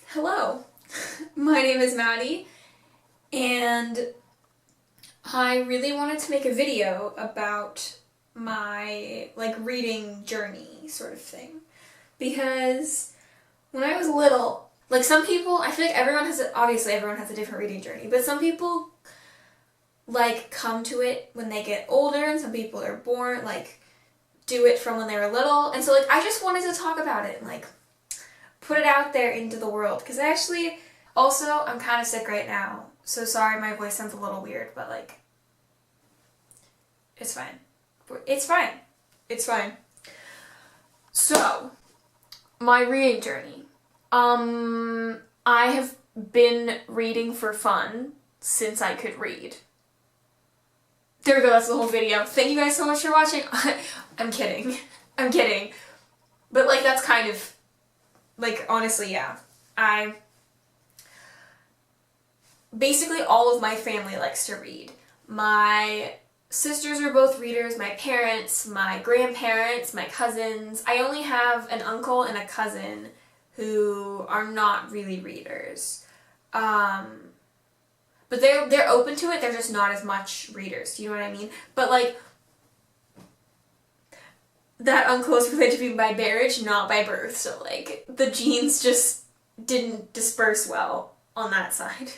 Hello, my name is Maddie, and I really wanted to make a video about my, reading journey sort of thing, because when I was little, some people, I feel like obviously everyone has a different reading journey, but some people, come to it when they get older, and some people are born, do it from when they were little, and so, I just wanted to talk about it, and, put it out there into the world, because I'm kind of sick right now, so sorry my voice sounds a little weird, but, it's fine. It's fine. It's fine. So, my reading journey. I have been reading for fun since I could read. There we go, that's the whole video. Thank you guys so much for watching. I'm kidding. I'm kidding. But, that's kind of... honestly, yeah. Basically, all of my family likes to read. My sisters are both readers, my parents, my grandparents, my cousins. I only have an uncle and a cousin who are not really readers. But they're open to it, they're just not as much readers, do you know what I mean? But, that uncle is related to me by marriage, not by birth, so, the genes just didn't disperse well on that side.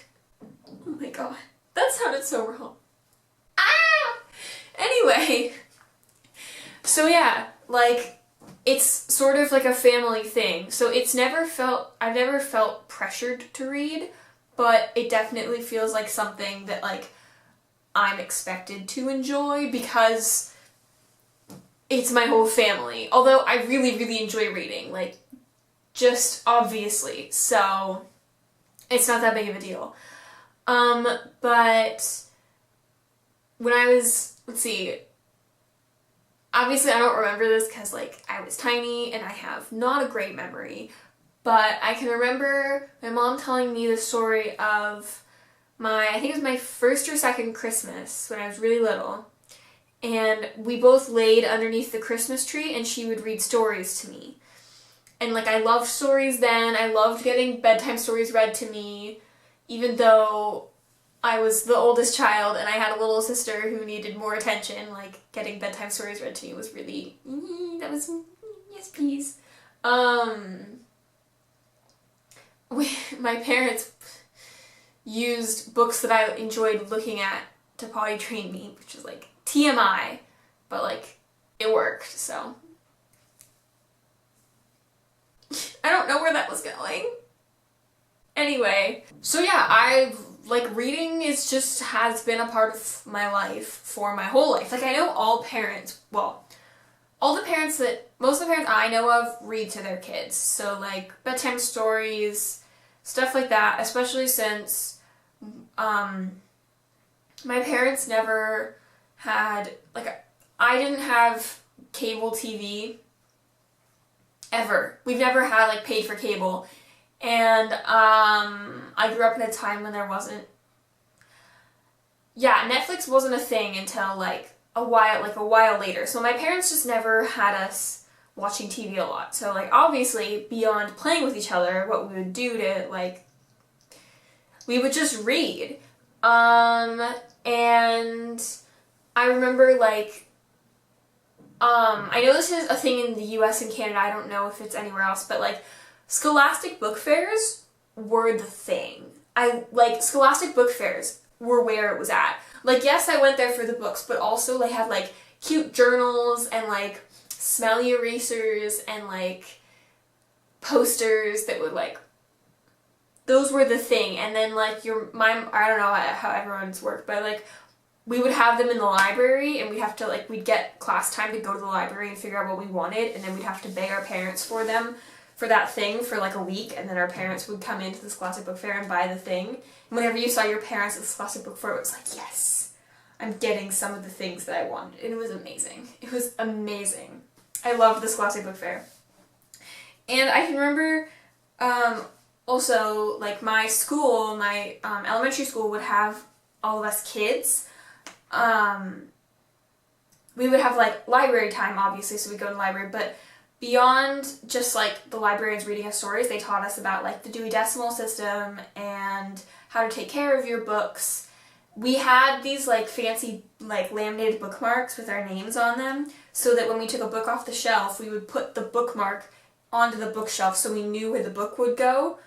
Oh my god, that sounded so wrong. Ah! Anyway, so yeah, it's sort of a family thing, so I've never felt pressured to read, but it definitely feels like something that, I'm expected to enjoy, because it's my whole family. Although I really, really enjoy reading, just obviously, so it's not that big of a deal. But when I was, obviously I don't remember this because, I was tiny and I have not a great memory, but I can remember my mom telling me the story of I think it was my first or second Christmas when I was really little. And we both laid underneath the Christmas tree and she would read stories to me. And I loved stories then. I loved getting bedtime stories read to me, even though I was the oldest child and I had a little sister who needed more attention. Getting bedtime stories read to me was really, yes please. My parents used books that I enjoyed looking at to potty train me, which is TMI, but it worked, so. I don't know where that was going. Anyway, so yeah, reading has been a part of my life for my whole life. I know most of the parents I know of read to their kids, so bedtime stories, stuff like that, especially since, my parents never had, I didn't have cable TV, ever. We've never had, paid for cable, and, I grew up in a time when there wasn't, Netflix wasn't a thing until, a while later, so my parents just never had us watching TV a lot, so, obviously, beyond playing with each other, what we would do to, we would just read, and I remember, I know this is a thing in the US and Canada, I don't know if it's anywhere else, but, scholastic book fairs were the thing. Scholastic book fairs were where it was at. Yes, I went there for the books, but also they had, cute journals and, smelly erasers and, posters that would, those were the thing. And then, I don't know how everyone's worked, but, we would have them in the library, and we'd have to, we'd get class time to go to the library and figure out what we wanted, and then we'd have to beg our parents for them, for that thing, for, a week, and then our parents would come into the Scholastic Book Fair and buy the thing. And whenever you saw your parents at the Scholastic Book Fair, it was yes, I'm getting some of the things that I wanted, and it was amazing. It was amazing. I loved the Scholastic Book Fair. And I can remember, also, my school, my elementary school would have all of us kids, we would have library time, obviously, so we'd go to the library, but beyond just like the librarians reading us stories, they taught us about like the Dewey Decimal System and how to take care of your books. We had these like fancy like laminated bookmarks with our names on them, so that when we took a book off the shelf, we would put the bookmark onto the bookshelf so we knew where the book would go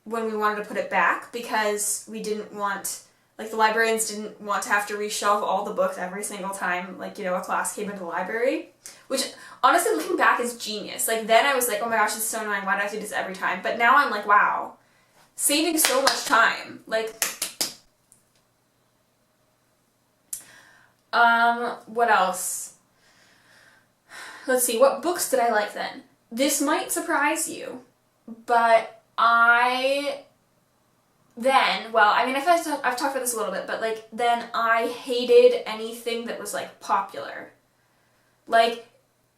when we wanted to put it back, because we didn't want, like, the librarians didn't want to have to reshelve all the books every single time, like, you know, a class came into the library. Which, honestly, looking back is genius. Like, then I was like, oh my gosh, this is so annoying, why do I have to do this every time? But now I'm like, wow, saving so much time. Like, what else? Let's see, what books did I like then? This might surprise you, but I've talked about this a little bit, but like, then I hated anything that was like popular. Like,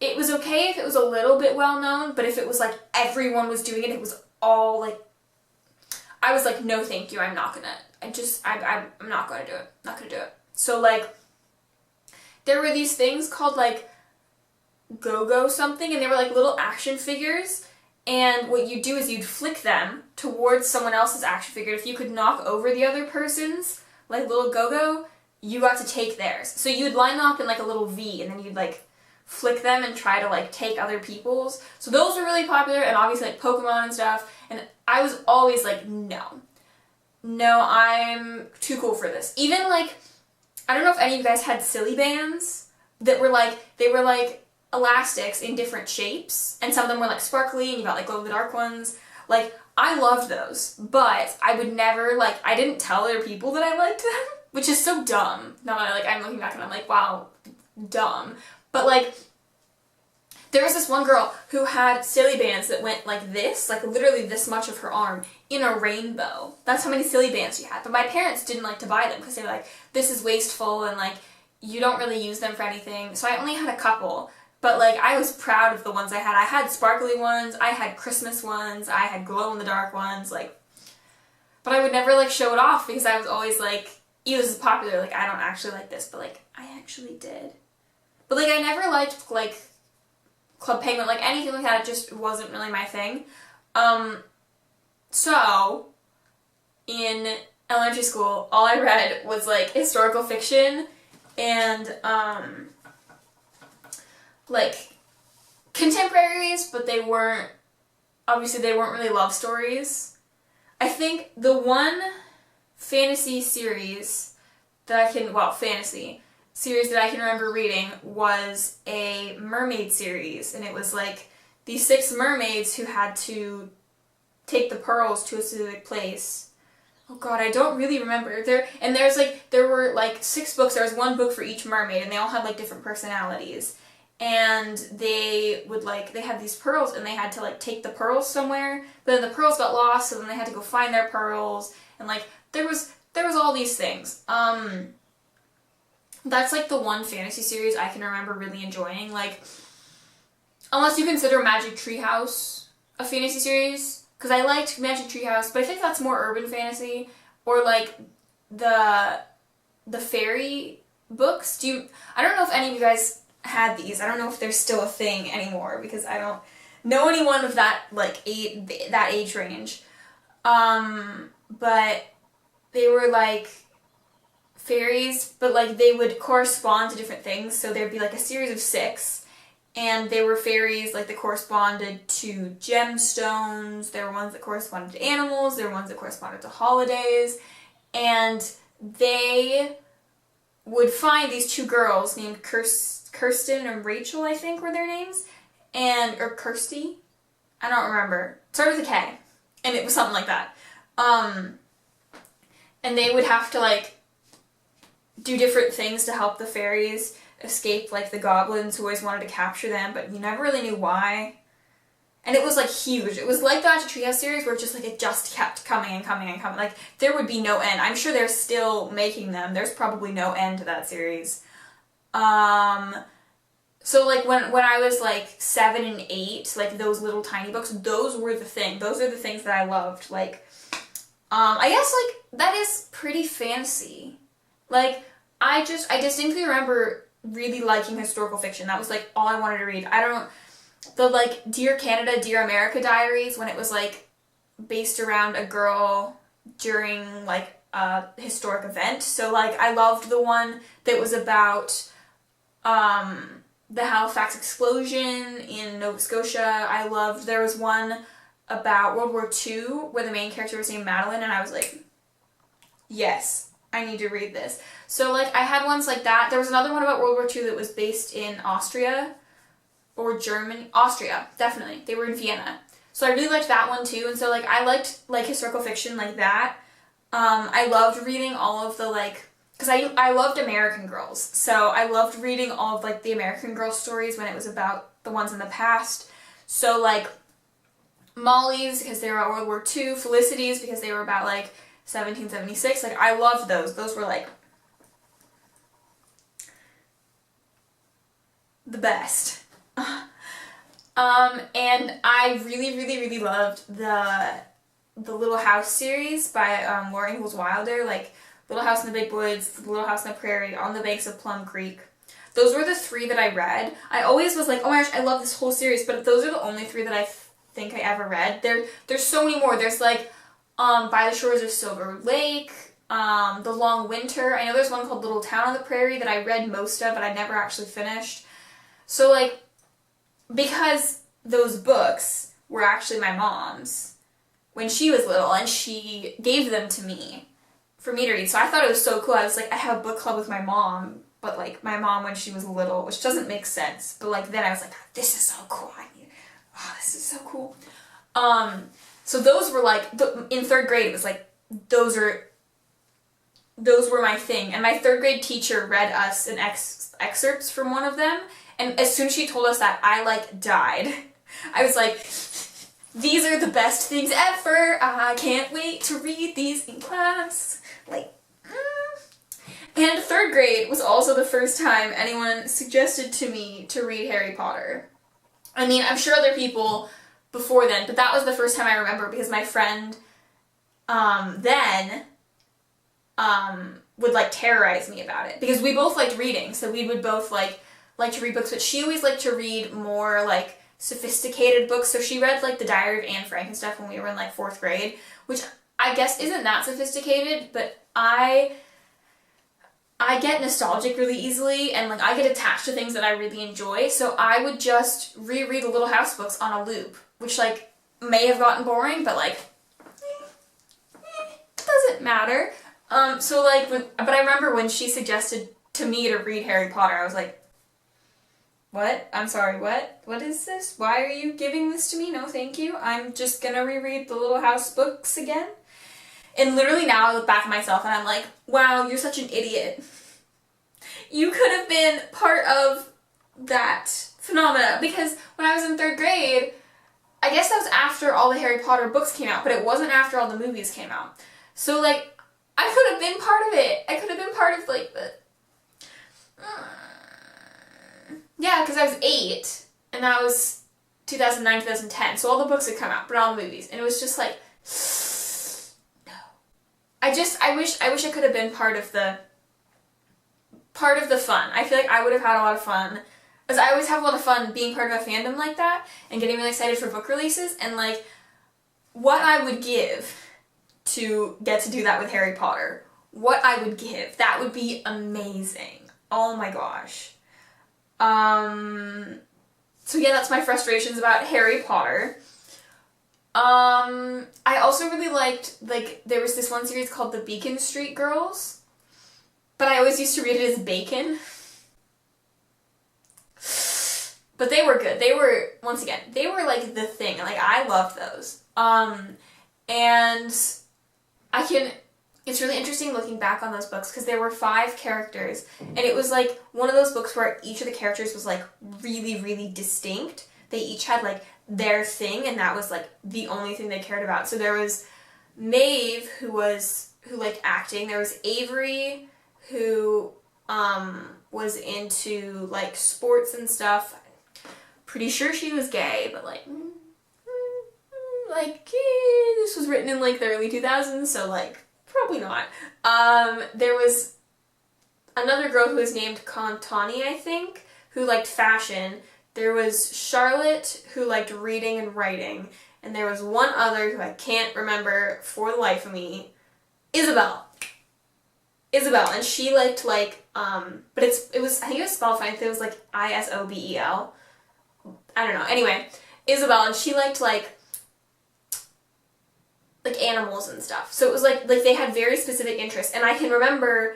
it was okay if it was a little bit well known, but if it was like everyone was doing it, it was all like, I was like, no thank you, I'm not gonna do it, not gonna do it. So like, there were these things called like go-go something, and they were like little action figures, and what you'd do is you'd flick them towards someone else's action figure. If you could knock over the other person's like little go-go, you got to take theirs. So you'd line them up in like a little V, and then you'd like flick them and try to like take other people's. So those were really popular, and obviously like Pokemon and stuff, and I was always like, no, I'm too cool for this. Even like, I don't know if any of you guys had silly bands that were like, they were like elastics in different shapes, and some of them were like sparkly, and you got like glow-in-the-dark ones. Like, I loved those, but I would never, like, I didn't tell other people that I liked them, which is so dumb. Now that I'm looking back and I'm like, wow, dumb. But like, there was this one girl who had silly bands that went like this, like literally this much of her arm, in a rainbow. That's how many silly bands she had. But my parents didn't like to buy them because they were like, this is wasteful, and like, you don't really use them for anything. So I only had a couple. But like, I was proud of the ones I had. I had sparkly ones, I had Christmas ones, I had glow-in-the-dark ones, like, but I would never like show it off because I was always like, this is popular, like, I don't actually like this, but like, I actually did. But like, I never liked like Club Penguin, like anything like that. It just wasn't really my thing. So in elementary school, all I read was like historical fiction and like contemporaries, but they weren't really love stories. I think the one fantasy series that I can remember reading was a mermaid series, and it was like these 6 mermaids who had to take the pearls to a specific place. Oh god, I don't really remember. There were like 6 books. There was 1 book for each mermaid, and they all had like different personalities. And they had these pearls, and they had to like take the pearls somewhere, but then the pearls got lost, so then they had to go find their pearls, and like there was all these things. That's like the one fantasy series I can remember really enjoying, like, unless you consider Magic Treehouse a fantasy series, because I liked Magic Treehouse, but I think that's more urban fantasy, or like the fairy books. I don't know if any of you guys had these. I don't know if they're still a thing anymore, because I don't know anyone of that like that age range. But they were like fairies, but like they would correspond to different things. So there'd be like a series of 6, and they were fairies like that corresponded to gemstones. There were ones that corresponded to animals. There were ones that corresponded to holidays, and they would find these 2 girls named Kirsten and Rachel, I think were their names, or Kirsty, I don't remember. It started with a K, and it was something like that. And they would have to like do different things to help the fairies escape like the goblins who always wanted to capture them, but you never really knew why. And it was like huge. It was like the Magic Treehouse series where it just kept coming and coming and coming. Like, there would be no end. I'm sure they're still making them. There's probably no end to that series. So like when I was like 7 and 8, like those little tiny books, those were the thing. Those are the things that I loved. Like, I guess like that is pretty fancy. Like, I distinctly remember really liking historical fiction. That was like all I wanted to read. the like Dear Canada, Dear America diaries, when it was like based around a girl during like a historic event. So like I loved the one that was about the Halifax explosion in Nova Scotia. There was one about World War II where the main character was named Madeline, and I was like, yes, I need to read this. So like I had ones like that. There was another one about World War II that was based in Austria or Germany. Austria, definitely. They were in Vienna. So I really liked that one too. And so like I liked like historical fiction like that. I loved reading all of the like, because I loved American Girls. So I loved reading all of like the American Girl stories when it was about the ones in the past. So like Molly's, because they were about World War II, Felicity's, because they were about like 1776. Like I loved those. Those were like the best. And I really, really, really loved the Little House series by Laura Ingalls Wilder, like Little House in the Big Woods, Little House on the Prairie, On the Banks of Plum Creek. Those were the 3 that I read. I always was like, oh my gosh, I love this whole series, but those are the only 3 that I think I ever read. There's so many more. There's like By the Shores of Silver Lake, The Long Winter. I know there's one called Little Town on the Prairie that I read most of, but I never actually finished. So like, because those books were actually my mom's when she was little, and she gave them to me for me to read. So I thought it was so cool. I was like, I have a book club with my mom, but like my mom when she was little, which doesn't make sense. But like then I was like, this is so cool. This is so cool. So those were like, in 3rd grade, it was like, those were my thing. And my 3rd grade teacher read us an excerpts from one of them. And as soon as she told us that, I like died. I was like, these are the best things ever. I can't wait to read these in class. Like, And 3rd grade was also the first time anyone suggested to me to read Harry Potter. I mean, I'm sure other people before then, but that was the first time I remember, because my friend then would like terrorize me about it, because we both liked reading, so we would both like to read books, but she always liked to read more like sophisticated books. So she read like the Diary of Anne Frank and stuff when we were in like 4th grade, which I guess isn't that sophisticated, but I get nostalgic really easily, and like I get attached to things that I really enjoy, so I would just reread the Little House books on a loop, which like may have gotten boring, but like it doesn't matter. So like but I remember when she suggested to me to read Harry Potter, I was like, what? I'm sorry, what? What is this? Why are you giving this to me? No, thank you. I'm just gonna reread the Little House books again. And literally now I look back at myself and I'm like, wow, you're such an idiot. You could have been part of that phenomena, because when I was in 3rd grade, I guess that was after all the Harry Potter books came out, but it wasn't after all the movies came out. So like, I could have been part of it. I could have been part of like the... Yeah, because I was 8, and that was 2009, 2010, so all the books had come out, but all the movies, and it was just like, no. I wish I could have been part of the fun. I feel like I would have had a lot of fun, because I always have a lot of fun being part of a fandom like that, and getting really excited for book releases, and like, what I would give to get to do that with Harry Potter. What I would give. That would be amazing. Oh my gosh. So yeah, that's my frustrations about Harry Potter. I also really liked, like, there was this one series called the Beacon Street Girls, but I always used to read it as Bacon. But they were good. They were, once again, they were like the thing. Like, I loved those. And it's really interesting looking back on those books, because there were 5 characters, and it was like one of those books where each of the characters was like really, really distinct. They each had like their thing, and that was like the only thing they cared about. So there was Maeve, who liked acting. There was Avery, who was into like sports and stuff. Pretty sure she was gay, but like this was written in like the early 2000s, so like probably not. There was another girl who was named Contani, I think, who liked fashion. There was Charlotte, who liked reading and writing, and there was one other who I can't remember for the life of me. Isabel, and she liked but it was, I think it was spelled fine, it was like Isobel. I don't know. Anyway, Isabel, and she liked like animals and stuff. So it was like they had very specific interests, and I can remember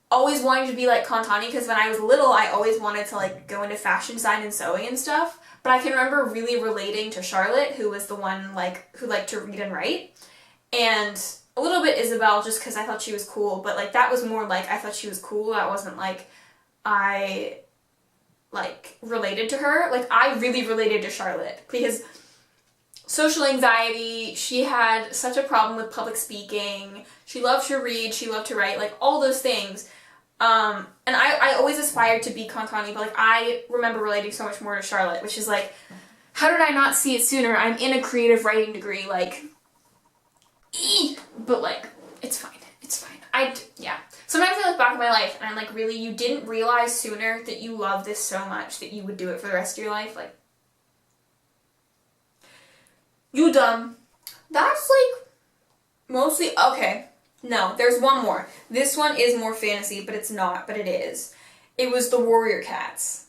always wanting to be like Kontani, because when I was little, I always wanted to like go into fashion design and sewing and stuff. But I can remember really relating to Charlotte, who was the one like who liked to read and write, and a little bit Isabel, just because I thought she was cool. But like that was more like I thought she was cool. That wasn't like I like related to her. Like I really related to Charlotte because social anxiety, she had such a problem with public speaking, she loved to read, she loved to write, like all those things. And I always aspired to be Kontani, but like I remember relating so much more to Charlotte, which is like, how did I not see it sooner? I'm in a creative writing degree, like, but like, it's fine, it's fine. Yeah. Sometimes I look back at my life and I'm like, really, you didn't realize sooner that you love this so much that you would do it for the rest of your life? Like, you dumb. That's like mostly, okay. No, there's one more. This one is more fantasy, but it's not, but it is. It was the Warrior Cats.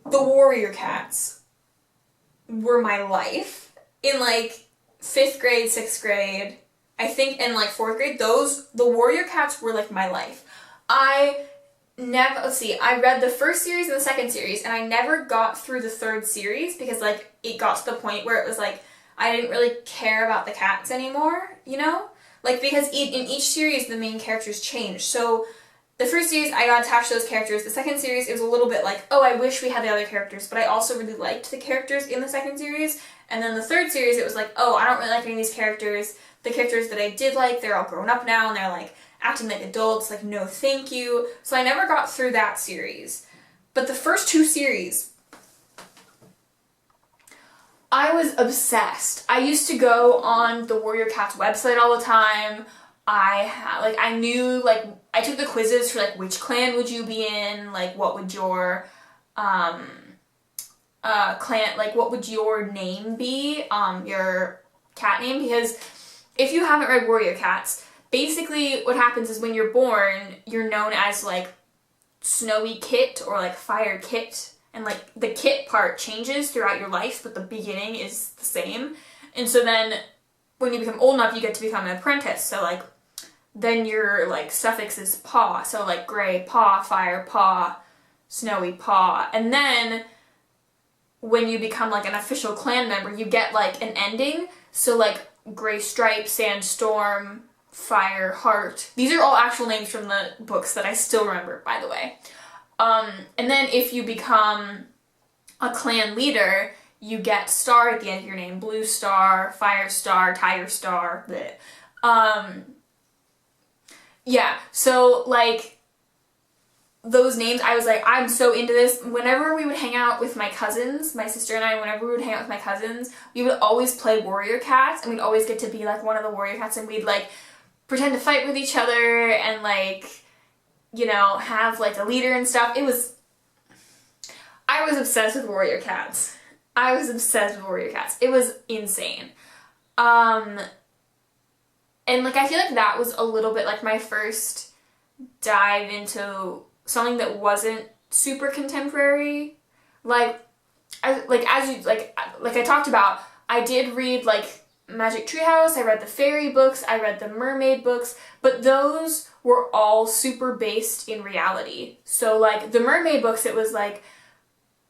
The Warrior Cats were my life. In like 5th grade, 6th grade, I think in like 4th grade, the Warrior Cats were like my life. I read the first series and the second series, and I never got through the 3rd series because like it got to the point where it was like, I didn't really care about the cats anymore, you know? Like, because in each series, the main characters changed. So, the first series, I got attached to those characters. The second series, it was a little bit like, oh, I wish we had the other characters, but I also really liked the characters in the second series. And then the 3rd series, it was like, oh, I don't really like any of these characters. The characters that I did like, they're all grown up now, and they're, like, acting like adults, like, no thank you. So I never got through that series. But the first 2 series, I was obsessed. I used to go on the Warrior Cats website all the time. I knew, like, I took the quizzes for, like, which clan would you be in, like, what would your, clan, like, what would your name be, your cat name, because if you haven't read Warrior Cats, basically what happens is when you're born, you're known as, like, Snowy Kit or, like, Fire Kit. And, like, the kit part changes throughout your life, but the beginning is the same. And so then, when you become old enough, you get to become an apprentice. So, like, then your, like, suffix is paw. So, like, gray paw, fire paw, snowy paw. And then, when you become, like, an official clan member, you get, like, an ending. So, like, gray stripe, sandstorm, fire, heart. These are all actual names from the books that I still remember, by the way. And then if you become a clan leader, you get star at the end of your name. Blue star, fire star, tiger star, bleh. Yeah, so, like, those names, I was like, I'm so into this. Whenever we would hang out with my cousins, my sister and I, whenever we would hang out with my cousins, we would always play Warrior Cats, and we'd always get to be, like, one of the Warrior Cats, and we'd, like, pretend to fight with each other, and, like, you know, have, like, a leader and stuff. I was obsessed with Warrior Cats. It was insane. And, like, I feel like that was a little bit, like, my first dive into something that wasn't super contemporary. Like, as I talked about, I did read, like, Magic Treehouse, I read the fairy books, I read the mermaid books, but those were all super based in reality. So, like, the mermaid books, it was like,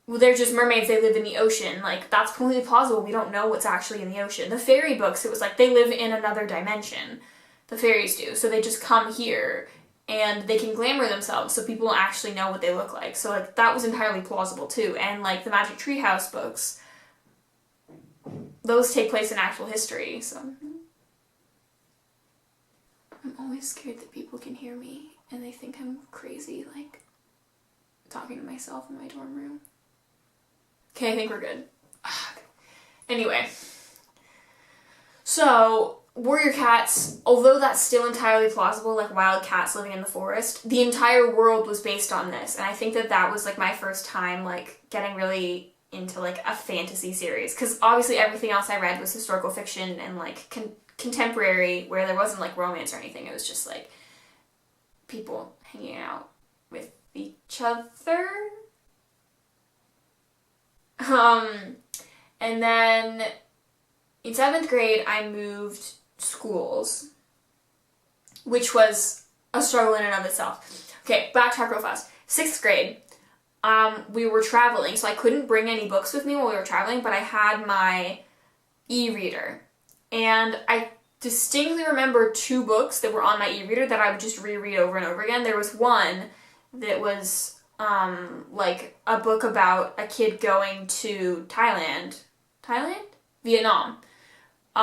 well, they're just mermaids, they live in the ocean. Like, that's completely plausible, we don't know what's actually in the ocean. The fairy books, it was like, they live in another dimension. The fairies do. So they just come here, and they can glamour themselves, so people don't actually know what they look like. So, like, that was entirely plausible, too. And, like, the Magic Treehouse books, those take place in actual history, so. I'm always scared that people can hear me and they think I'm crazy, like, talking to myself in my dorm room. Okay, I think we're good. Anyway. So, warrior cats, although that's still entirely plausible, like wild cats living in the forest, the entire world was based on this. And I think that that was like my first time like getting really into like a fantasy series, because obviously everything else I read was historical fiction and like contemporary, where there wasn't like romance or anything. It was just like people hanging out with each other. And then in 7th grade, I moved schools, which was a struggle in and of itself. Okay, backtrack real fast. 6th grade, we were traveling, so I couldn't bring any books with me while we were traveling, but I had my e-reader. And I distinctly remember 2 books that were on my e-reader that I would just reread over and over again. There was one that was like a book about a kid going to Vietnam,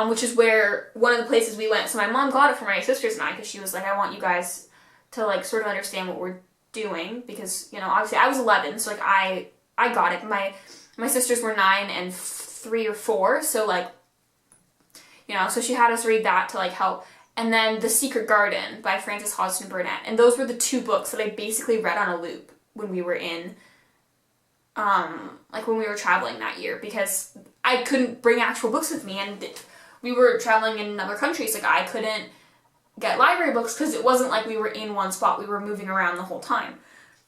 which is where one of the places we went. So my mom got it for my sisters and I, because she was like, I want you guys to like sort of understand what we're doing, because, you know, obviously I was 11, so like I got it. My sisters were 9 and 3 or 4, so like, you know, so she had us read that to like help. And then The Secret Garden by Frances Hodgson Burnett. And those were the 2 books that I basically read on a loop when we were in, like when we were traveling that year, because I couldn't bring actual books with me, and we were traveling in another country, so like I couldn't get library books because it wasn't like we were in one spot, we were moving around the whole time.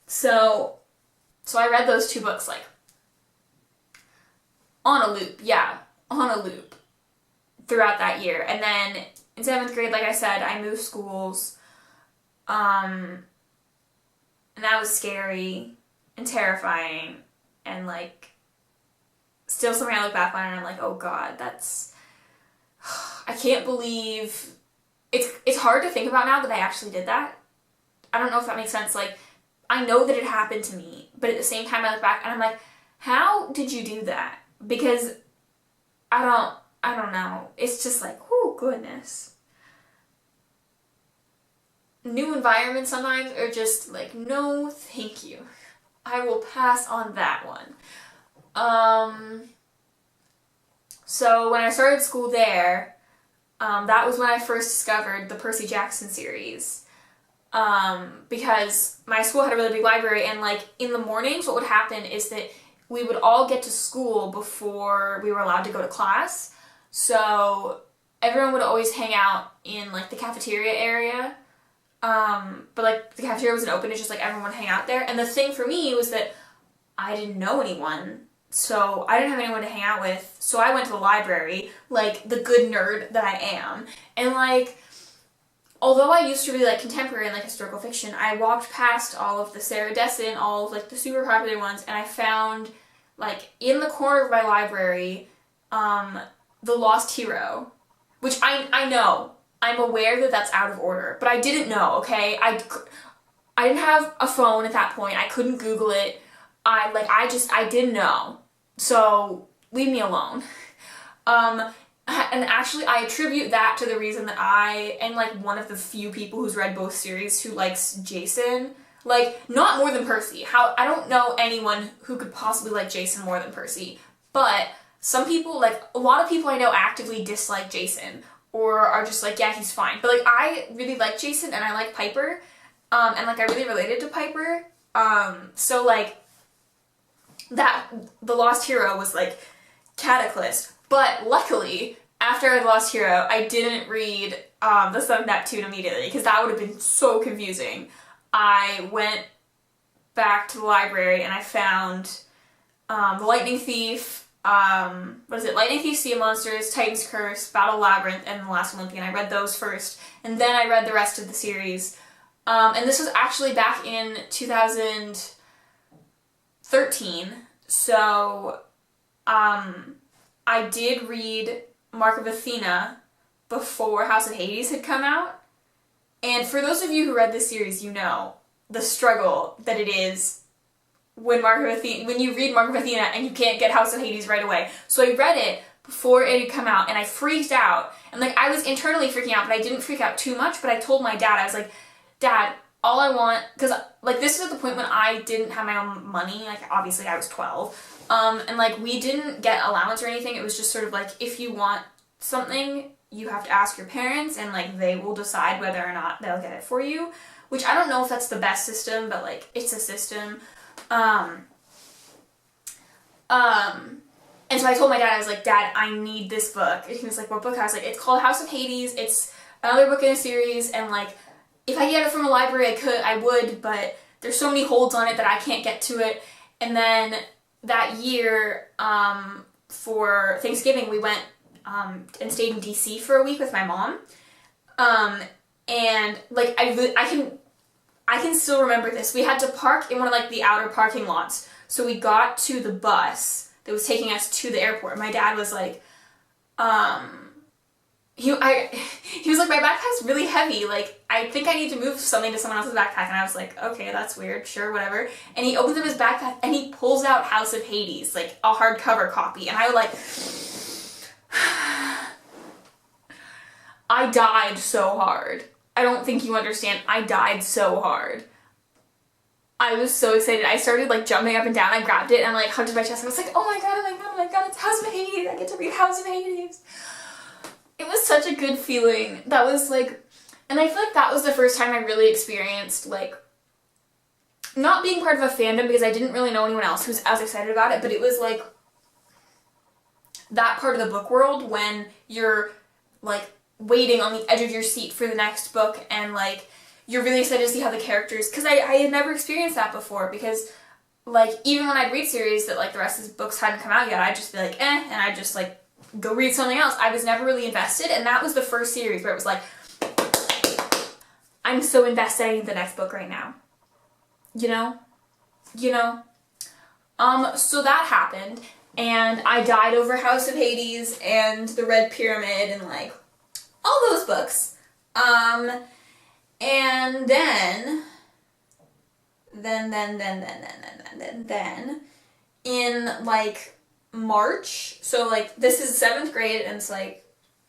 So I read those 2 books like on a loop, throughout that year. And then in 7th grade, like I said, I moved schools, and that was scary and terrifying, and like still something I look back on and I'm like, oh god, I can't believe, it's hard to think about now that I actually did that. I don't know if that makes sense. Like, I know that it happened to me, but at the same time I look back and I'm like, how did you do that? Because I don't know. It's just like, oh goodness. New environments sometimes are just like, no thank you. I will pass on that one. So when I started school there, that was when I first discovered the Percy Jackson series. Because my school had a really big library, and like in the mornings what would happen is that we would all get to school before we were allowed to go to class. So everyone would always hang out in like the cafeteria area. But like the cafeteria wasn't open, it's just like everyone would hang out there. And the thing for me was that I didn't know anyone, so I didn't have anyone to hang out with, so I went to the library, like the good nerd that I am. And like, although I used to really like contemporary and like historical fiction, I walked past all of the Sarah Dessen, all of like the super popular ones, and I found like in the corner of my library, The Lost Hero, which I know, I'm aware that that's out of order, but I didn't know, okay? I didn't have a phone at that point. I couldn't Google it. I didn't know. So leave me alone. And actually I attribute that to the reason that I am like one of the few people who's read both series who likes Jason. Like, not more than Percy. I don't know anyone who could possibly like Jason more than Percy. But some people, like a lot of people I know actively dislike Jason, or are just like, yeah, he's fine. But like, I really like Jason and I like Piper, and like I really related to Piper, so like that The Lost Hero was like Cataclysm. But luckily, after The Lost Hero, I didn't read The Son of Neptune immediately, because that would have been so confusing. I went back to the library and I found The Lightning Thief, Lightning Thief, Sea of Monsters, Titan's Curse, Battle Labyrinth, and The Last Olympian. I read those first, and then I read the rest of the series. And this was actually back in 2013, so I did read Mark of Athena before House of Hades had come out. And for those of you who read this series, you know the struggle that it is when you read Mark of Athena and you can't get House of Hades right away. So I read it before it had come out, and I freaked out. And like, I was internally freaking out, but I didn't freak out too much. But I told my dad, I was like, Dad, all I want, because like this was at the point when I didn't have my own money. Like, obviously I was 12, and like we didn't get allowance or anything. It was just sort of like, if you want something, you have to ask your parents, and like they will decide whether or not they'll get it for you, which I don't know if that's the best system, but like it's a system. And so I told my dad, I was like, Dad, I need this book. And he was like, what book? I was like, it's called House of Hades. It's another book in a series, and like if I get it from a library, I would, but there's so many holds on it that I can't get to it. And then that year, for Thanksgiving, we went and stayed in DC for a week with my mom. And like I can still remember this. We had to park in one of like the outer parking lots. So we got to the bus that was taking us to the airport. My dad was like, he was like, my backpack's really heavy. Like, I think I need to move something to someone else's backpack. And I was like, okay, that's weird. Sure, whatever. And he opens up his backpack and he pulls out House of Hades, like a hardcover copy. And I was like, I died so hard. I don't think you understand. I died so hard. I was so excited. I started like jumping up and down. I grabbed it and like hugged my chest. I was like, oh my god, oh my god, oh my god, it's House of Hades. I get to read House of Hades. It was such a good feeling. That was like, and I feel like that was the first time I really experienced like not being part of a fandom, because I didn't really know anyone else who was as excited about it, but it was like that part of the book world when you're like waiting on the edge of your seat for the next book, and like you're really excited to see how the characters, because I had never experienced that before, because like even when I'd read series that like the rest of the books hadn't come out yet, I'd just be like and I'd just like go read something else. I was never really invested, and that was the first series where it was like, I'm so invested, I need the next book right now. You know? So that happened, and I died over House of Hades and The Red Pyramid and like all those books. And then in like March, so like this is 7th grade, and it's like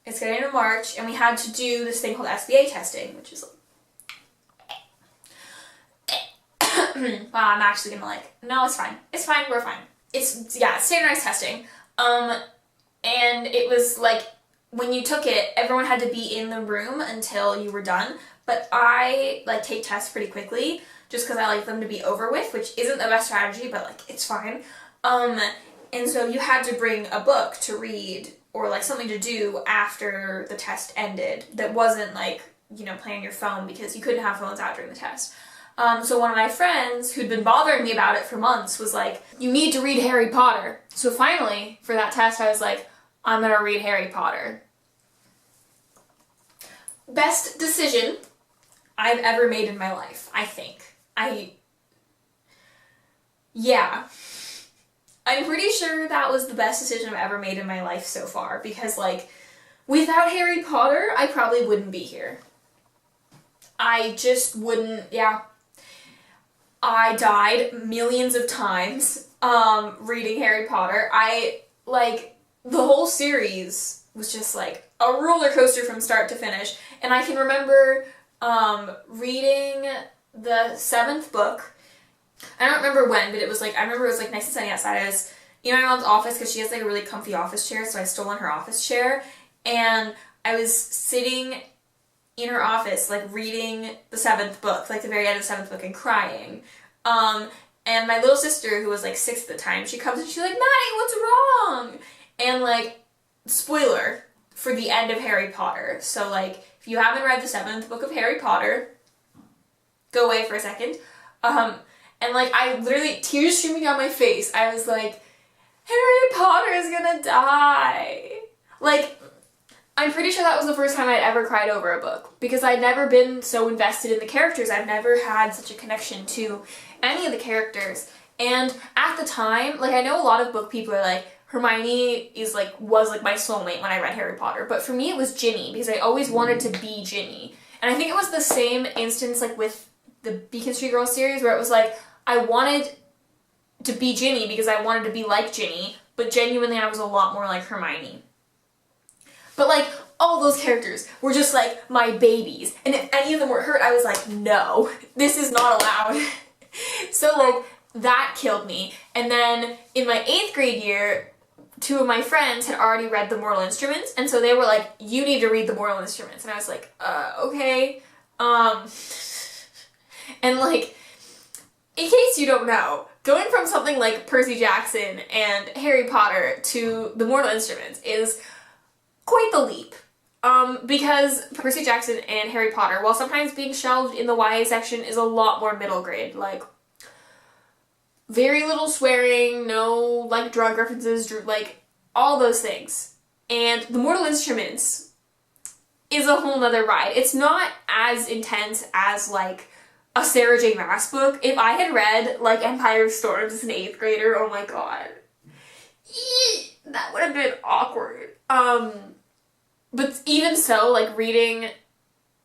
it's getting into March, and we had to do this thing called SBA testing, which is like wow, I'm actually gonna like, no, it's fine, we're fine. It's standardized testing. And it was like when you took it, everyone had to be in the room until you were done. But I like take tests pretty quickly just because I like them to be over with, which isn't the best strategy, but like it's fine. And so you had to bring a book to read or like something to do after the test ended that wasn't like, you know, playing on your phone, because you couldn't have phones out during the test. So one of my friends who'd been bothering me about it for months was like, you need to read Harry Potter. So finally, for that test, I was like, I'm gonna read Harry Potter. Best decision I've ever made in my life, I think. Yeah. I'm pretty sure that was the best decision I've ever made in my life so far, because like, without Harry Potter, I probably wouldn't be here. I just wouldn't, yeah. I died millions of times reading Harry Potter. The whole series was just like a roller coaster from start to finish. And I can remember reading the 7th book. I don't remember when, but it was like, I remember it was like nice and sunny outside. I was in my mom's office because she has like a really comfy office chair, so I stole in her office chair. And I was sitting in her office, like reading the 7th book, like the very end of the 7th book, and crying. And my little sister, who was like 6 at the time, she comes and she's like, Maddie, what's wrong? And like, spoiler for the end of Harry Potter. So like, if you haven't read the 7th book of Harry Potter, go away for a second. And like, I literally, tears streaming down my face. I was like, Harry Potter is gonna die. Like, I'm pretty sure that was the first time I'd ever cried over a book, because I'd never been so invested in the characters. I've never had such a connection to any of the characters. And at the time, like, I know a lot of book people are like, Hermione was like my soulmate when I read Harry Potter, but for me it was Ginny, because I always wanted to be Ginny. And I think it was the same instance like with the Beacon Street Girls series, where it was like, I wanted to be Ginny because I wanted to be like Ginny, but genuinely I was a lot more like Hermione. But like, all those characters were just like my babies, and if any of them were hurt, I was like, no, this is not allowed. So like, that killed me. And then in my 8th grade year, two of my friends had already read The Mortal Instruments, and so they were like, you need to read The Mortal Instruments. And I was like, okay. And like, in case you don't know, going from something like Percy Jackson and Harry Potter to The Mortal Instruments is quite the leap. Because Percy Jackson and Harry Potter, while sometimes being shelved in the YA section, is a lot more middle grade. Like, very little swearing, no, like, drug references, like, all those things. And The Mortal Instruments is a whole nother ride. It's not as intense as, like, a Sarah J. Maas book. If I had read, like, Empire of Storms as an 8th grader, oh my god. That would have been awkward. But even so, like, reading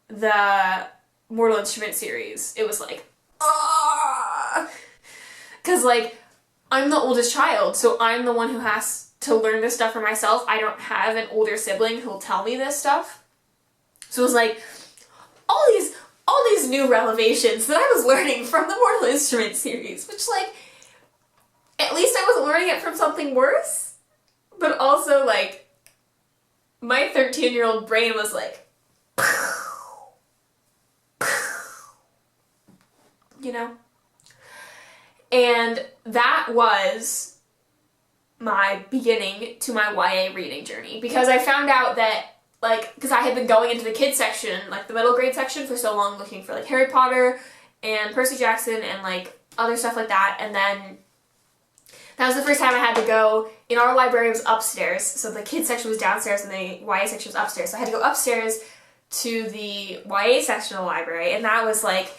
the Mortal Instruments series, it was like, ah! Because, like, I'm the oldest child, so I'm the one who has to learn this stuff for myself. I don't have an older sibling who'll tell me this stuff. So it was like, all these new revelations that I was learning from the Mortal Instruments series, which, like, at least I wasn't learning it from something worse, but also, like, my 13-year-old brain was like, you know? And that was my beginning to my YA reading journey, because I found out that, like, because I had been going into the kids section, like the middle grade section, for so long, looking for, like, Harry Potter and Percy Jackson and, like, other stuff like that, and then that was the first time I had to go. In our library, it was upstairs, so the kids section was downstairs and the YA section was upstairs, so I had to go upstairs to the YA section of the library, and that was like,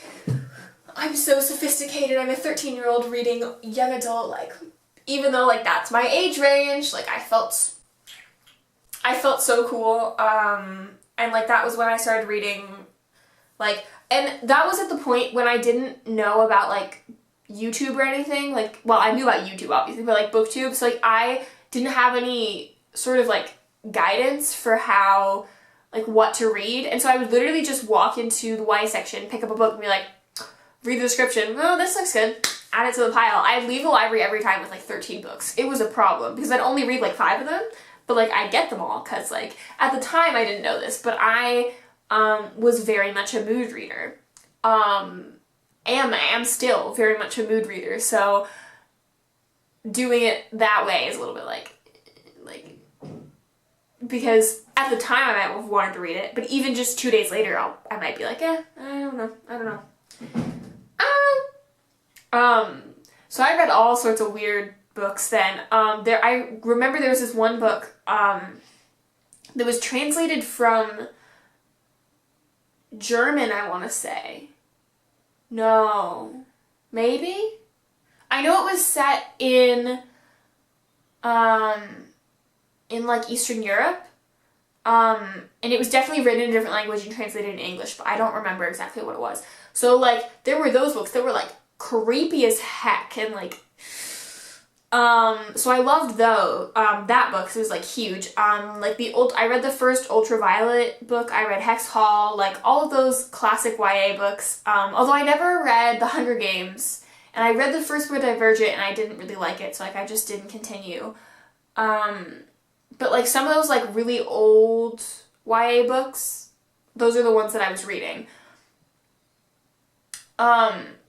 I'm so sophisticated, I'm a 13-year-old reading young adult, like, even though, like, that's my age range, like, I felt so cool, and, like, that was when I started reading, like, and that was at the point when I didn't know about, like, YouTube or anything, like, well, I knew about YouTube, obviously, but, like, BookTube, so, like, I didn't have any sort of, like, guidance for how, like, what to read, and so I would literally just walk into the YA section, pick up a book, and be like, read the description, oh, this looks good, add it to the pile. I'd leave the library every time with, like, 13 books. It was a problem, because I'd only read, like, 5 of them, but, like, I'd get them all, because, like, at the time I didn't know this, but I was very much a mood reader. I am still very much a mood reader, so doing it that way is a little bit like, because at the time I might have wanted to read it, but even just 2 days later, I might be like, I don't know. So I read all sorts of weird books then. I remember there was this one book, that was translated from German, I want to say. No. Maybe? I know it was set in like, Eastern Europe. And it was definitely written in a different language and translated in English, but I don't remember exactly what it was. So, like, there were those books that were, like, creepy as heck, and, like, so I loved that book, because it was, like, huge. Like, I read the first Ultraviolet book, I read Hex Hall, like, all of those classic YA books, although I never read The Hunger Games, and I read the first book, Divergent, and I didn't really like it, so, like, I just didn't continue. But, like, some of those, like, really old YA books, those are the ones that I was reading.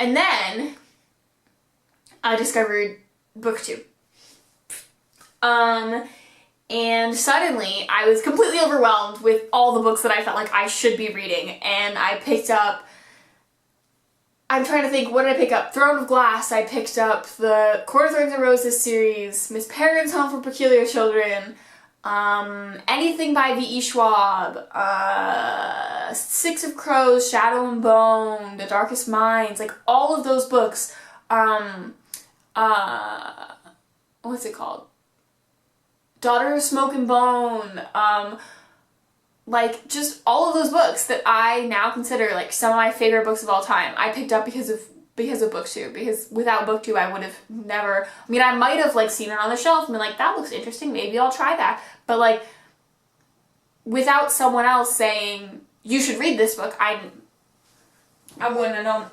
And then I discovered BookTube. And suddenly I was completely overwhelmed with all the books that I felt like I should be reading, and I picked up, I'm trying to think, what did I pick up? Throne of Glass, I picked up the Court of Thorns and Roses series, Miss Peregrine's Home for Peculiar Children, anything by V.E. Schwab, Six of Crows, Shadow and Bone, The Darkest Minds, like, all of those books, what's it called? Daughter of Smoke and Bone, like, just all of those books that I now consider, like, some of my favorite books of all time, I picked up because of BookTube, because without BookTube I would have never, I mean, I might have, like, seen it on the shelf and been like, that looks interesting, maybe I'll try that, but, like, without someone else saying, you should read this book, I wouldn't have known.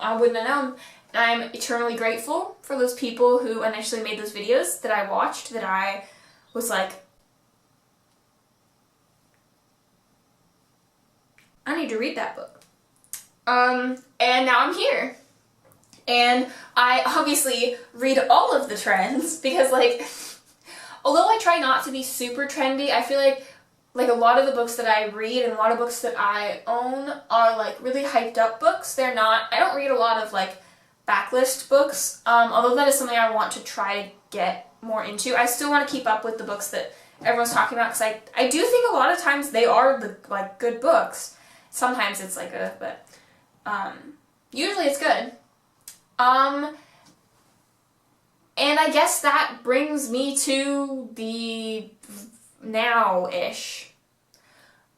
And I'm eternally grateful for those people who initially made those videos that I watched, that I was like, I need to read that book. And now I'm here. And I obviously read all of the trends because, like, although I try not to be super trendy, I feel like a lot of the books that I read and a lot of books that I own are like really hyped up books. I don't read a lot of like backlist books, although that is something I want to try to get more into. I still want to keep up with the books that everyone's talking about because I do think a lot of times they are the like good books. Sometimes it's like but usually it's good. And I guess that brings me to the now-ish.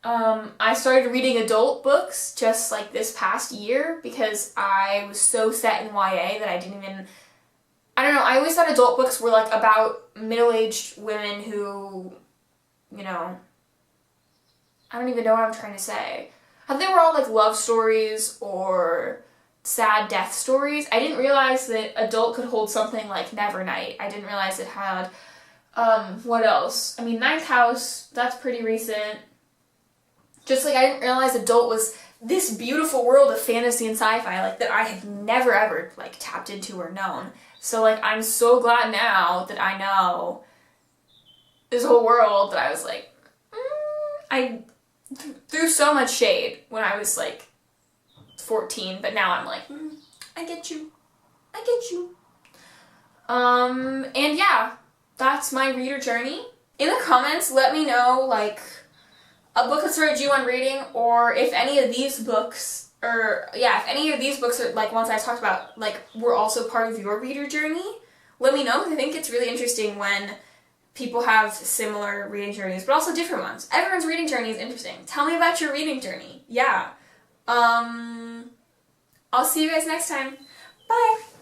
I started reading adult books just like this past year because I was so set in YA that I don't know, I always thought adult books were like about middle-aged women who, you know, I don't even know what I'm trying to say. I thought they were all like love stories or sad death stories. I didn't realize that adult could hold something like Nevernight. I didn't realize it had, what else? I mean, Ninth House, that's pretty recent. Just like I didn't realize adult was this beautiful world of fantasy and sci-fi, like, that I had never ever, like, tapped into or known. So, like, I'm so glad now that I know this whole world that I was like, I threw so much shade when I was, like, 14, but now I'm like, I get you. I get you. And yeah, that's my reader journey. In the comments, let me know, like, a book that started you on reading, or if any of these books, if any of these books are, like, ones I talked about, like, were also part of your reader journey. Let me know, because I think it's really interesting when people have similar reading journeys, but also different ones. Everyone's reading journey is interesting. Tell me about your reading journey. Yeah. I'll see you guys next time. Bye!